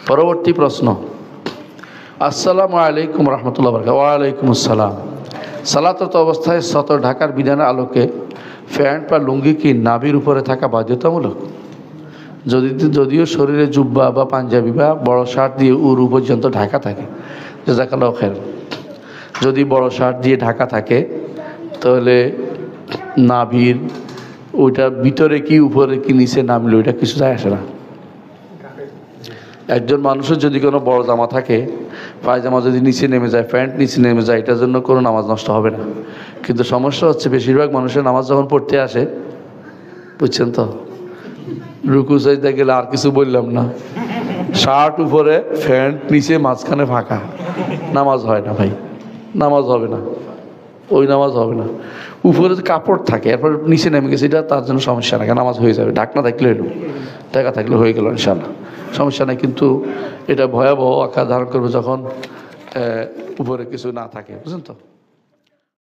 পরবর্তী প্রশ্ন। আসসালামু আলাইকুম রহমতুল্লাহ বরকাতুহু। ওয়ালাইকুম আসসালাম। সালাতরত অবস্থায় সতর ঢাকার বিধানের আলোকে প্যান্ট বা লুঙ্গি কি নাভির উপরে থাকা বাধ্যতামূলক? যদিও শরীরে জুব্বা বা পাঞ্জাবি বা বড় শার্ট দিয়ে উরু পর্যন্ত ঢাকা থাকে। জাযাকাল্লাহু খাইর। যদি বড় শার্ট দিয়ে ঢাকা থাকে তাহলে নাভির ওইটা ভিতরে কি উপরে কি নিচে নামলে ওইটা কিছু যায় আসে না। একজন মানুষের যদি কোনো বড় জামা থাকে, পায়জামা যদি নিচে নেমে যায়, প্যান্ট নিচে নেমে যায়, এটার জন্য কোনো নামাজ নষ্ট হবে না। কিন্তু সমস্যা হচ্ছে বেশিরভাগ মানুষের নামাজ যখন পড়তে আসে, বুঝছেন তো, রুকু সাজদা গেলে আর কিছু বললাম না, শার্ট উপরে প্যান্ট নিচে মাঝখানে ফাঁকা, নামাজ হয় না ভাই, নামাজ হবে না, ওই নামাজ হবে না। উপরে কাপড় থাকে এরপর নিচে নেমে গেছে, এটা তার জন্য সমস্যা না, নামাজ হয়ে যাবে। ঢাকনা থাকলে হইল, ঢাকা থাকলে হয়ে গেল, ইনশাআল্লাহ সমস্যা নাই। কিন্তু এটা ভয়াবহ আকার ধারণ করবে যখন উপরে কিছু না থাকে, বুঝলেন তো।